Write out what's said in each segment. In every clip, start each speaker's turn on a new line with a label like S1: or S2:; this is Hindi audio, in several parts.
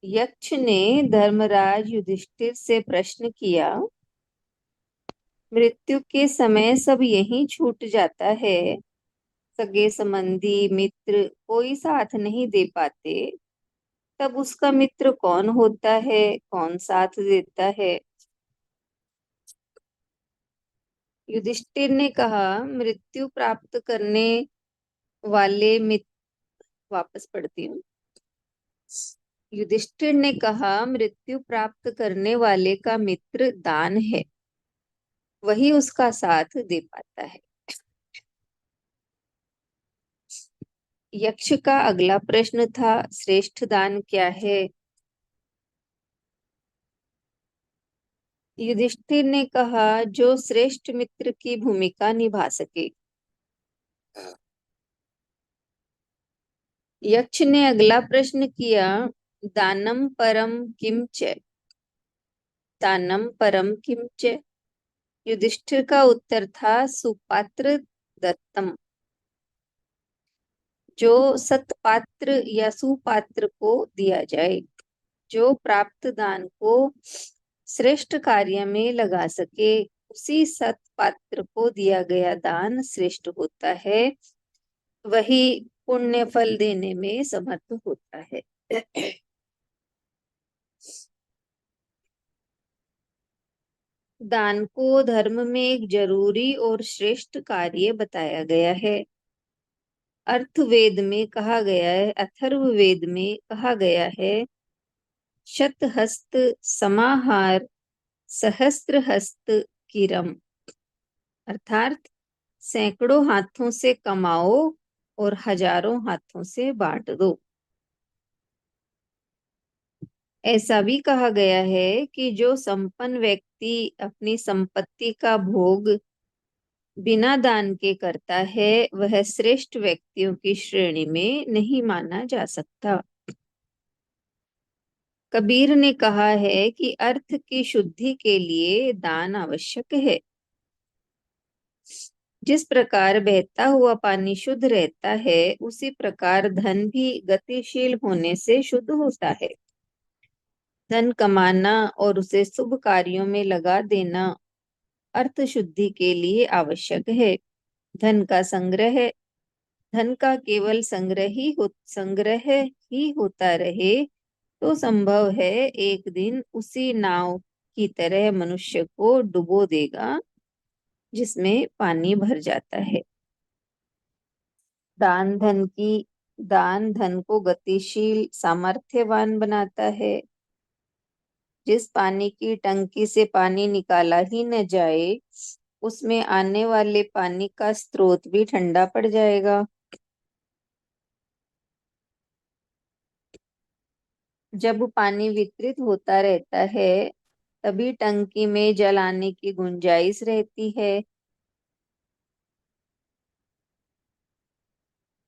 S1: यक्ष ने धर्मराज युधिष्ठिर से प्रश्न किया, मृत्यु के समय सब यहीं छूट जाता है। सगे संबंधी मित्र कोई साथ नहीं दे पाते, तब उसका मित्र कौन होता है, कौन साथ देता है? युधिष्ठिर ने कहा, मृत्यु प्राप्त करने वाले मित्र, वापस पढ़ती हूँ। युधिष्ठिर ने कहा, मृत्यु प्राप्त करने वाले का मित्र दान है, वही उसका साथ दे पाता है। यक्ष का अगला प्रश्न था, श्रेष्ठ दान क्या है? युधिष्ठिर ने कहा, जो श्रेष्ठ मित्र की भूमिका निभा सके। यक्ष ने अगला प्रश्न किया, दानम परम किम च? दानम परम किम च? युधिष्ठिर का उत्तर था, सुपात्र दत्तम। जो सत्पात्र या सुपात्र को दिया जाए, जो प्राप्त दान को श्रेष्ठ कार्य में लगा सके, उसी सत्पात्र को दिया गया दान श्रेष्ठ होता है, वही पुण्य फल देने में समर्थ होता है। दान को धर्म में एक जरूरी और श्रेष्ठ कार्य बताया गया है। अर्थवेद में कहा गया है, अथर्ववेद में कहा गया है, शतहस्त समाहार सहस्त्र हस्त किरम, अर्थात सैकड़ों हाथों से कमाओ और हजारों हाथों से बांट दो। ऐसा भी कहा गया है कि जो संपन्न व्यक्ति अपनी संपत्ति का भोग बिना दान के करता है, वह श्रेष्ठ व्यक्तियों की श्रेणी में नहीं माना जा सकता। कबीर ने कहा है कि अर्थ की शुद्धि के लिए दान आवश्यक है। जिस प्रकार बहता हुआ पानी शुद्ध रहता है, उसी प्रकार धन भी गतिशील होने से शुद्ध होता है। धन कमाना और उसे शुभ कार्यों में लगा देना अर्थ शुद्धि के लिए आवश्यक है। धन का संग्रह, धन का केवल संग्रह ही होता रहे तो संभव है एक दिन उसी नाव की तरह मनुष्य को डुबो देगा जिसमें पानी भर जाता है। दान धन को गतिशील सामर्थ्यवान बनाता है। जिस पानी की टंकी से पानी निकाला ही न जाए, उसमें आने वाले पानी का स्रोत भी ठंडा पड़ जाएगा। जब पानी वितरित होता रहता है, तभी टंकी में जल आने की गुंजाइश रहती है।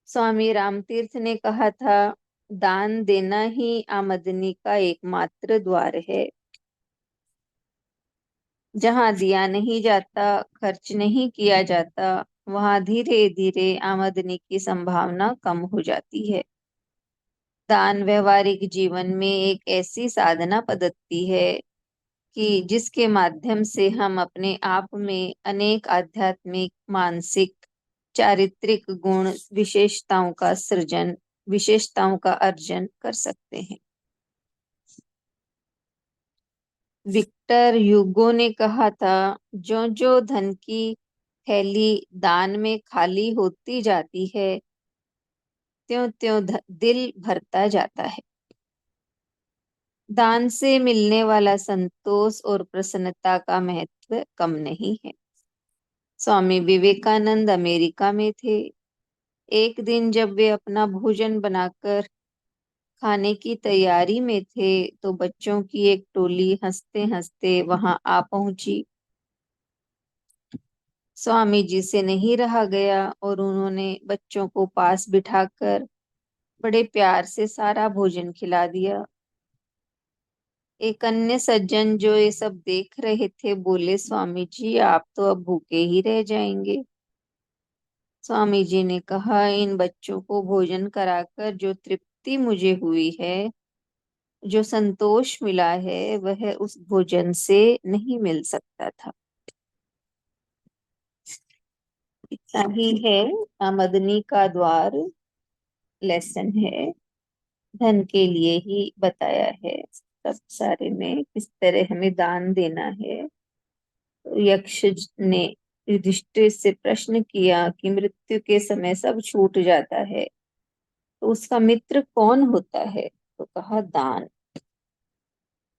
S1: स्वामी रामतीर्थ ने कहा था, दान देना ही आमदनी का एकमात्र द्वार है। जहाँ दिया नहीं जाता, खर्च नहीं किया जाता, वहां धीरे धीरे आमदनी की संभावना कम हो जाती है। दान व्यवहारिक जीवन में एक ऐसी साधना पद्धति है कि जिसके माध्यम से हम अपने आप में अनेक आध्यात्मिक, मानसिक, चारित्रिक गुण विशेषताओं का अर्जन कर सकते हैं। विक्टर ह्यूगो ने कहा था, जो जो धन की थैली दान में खाली होती जाती है, त्यों त्यों दिल भरता जाता है। दान से मिलने वाला संतोष और प्रसन्नता का महत्व कम नहीं है। स्वामी विवेकानंद अमेरिका में थे। एक दिन जब वे अपना भोजन बनाकर खाने की तैयारी में थे, तो बच्चों की एक टोली हंसते हंसते वहां आ पहुंची। स्वामी जी से नहीं रहा गया और उन्होंने बच्चों को पास बिठाकर बड़े प्यार से सारा भोजन खिला दिया। एक अन्य सज्जन जो ये सब देख रहे थे बोले, स्वामी जी आप तो अब भूखे ही रह जाएंगे। स्वामी जी ने कहा, इन बच्चों को भोजन कराकर जो तृप्ति मुझे हुई है, जो संतोष मिला है वह उस भोजन से नहीं मिल सकता था। इतना ही है। आमदनी का द्वार लेसन है, धन के लिए ही बताया है। सब सारे में किस तरह हमें दान देना है। तो यक्ष ने युधिष्ठिर से प्रश्न किया कि मृत्यु के समय सब छूट जाता है, तो उसका मित्र कौन होता है? तो कहा दान।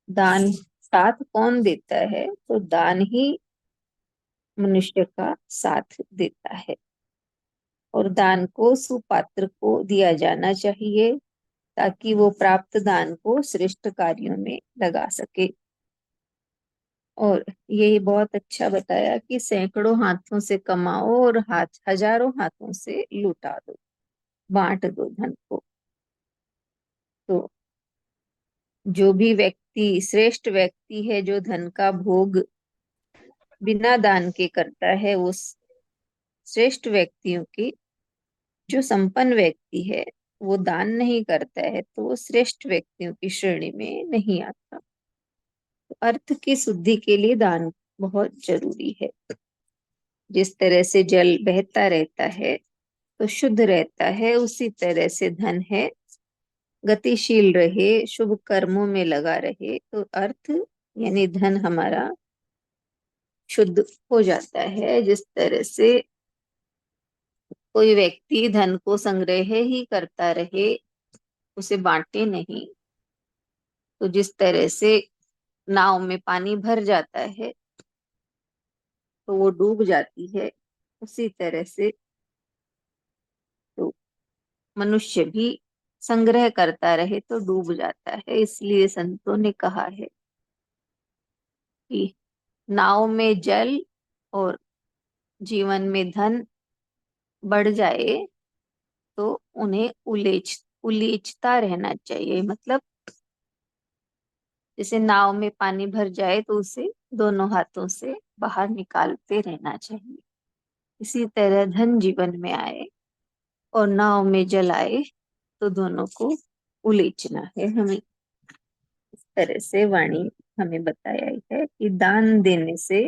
S1: दान साथ कौन देता है? तो दान ही मनुष्य का साथ देता है। और दान को सुपात्र को दिया जाना चाहिए, ताकि वो प्राप्त दान को श्रेष्ठ कार्यों में लगा सके। और ये बहुत अच्छा बताया कि सैकड़ों हाथों से कमाओ और हजारों हाथों से लुटा दो, बांट दो धन को। तो जो भी व्यक्ति श्रेष्ठ व्यक्ति है, जो धन का भोग बिना दान के करता है, वो श्रेष्ठ व्यक्तियों की, जो संपन्न व्यक्ति है वो दान नहीं करता है, तो वो श्रेष्ठ व्यक्तियों की श्रेणी में नहीं आता। तो अर्थ की शुद्धि के लिए दान बहुत जरूरी है। जिस तरह से जल बहता रहता है तो शुद्ध रहता है, उसी तरह से धन है, गतिशील रहे, शुभ कर्मों में लगा रहे, तो अर्थ यानी धन हमारा शुद्ध हो जाता है। जिस तरह से कोई व्यक्ति धन को संग्रह ही करता रहे, उसे बांटे नहीं, तो जिस तरह से नाव में पानी भर जाता है तो वो डूब जाती है, उसी तरह से तो मनुष्य भी संग्रह करता रहे तो डूब जाता है। इसलिए संतों ने कहा है कि नाव में जल और जीवन में धन बढ़ जाए तो उन्हें उलीचता रहना चाहिए। मतलब जैसे नाव में पानी भर जाए तो उसे दोनों हाथों से बाहर निकालते रहना चाहिए। इसी तरह धन जीवन में आए और नाव में जल आए तो दोनों को उलीचना है हमें। इस तरह से वाणी हमें बताया है कि दान देने से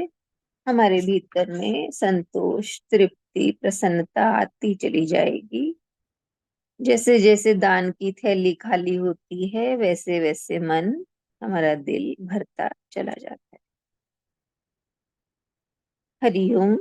S1: हमारे भीतर में संतोष, तृप्ति, प्रसन्नता आती चली जाएगी। जैसे जैसे दान की थैली खाली होती है, वैसे वैसे मन, हमारा दिल भरता चला जाता है। हरि ओम।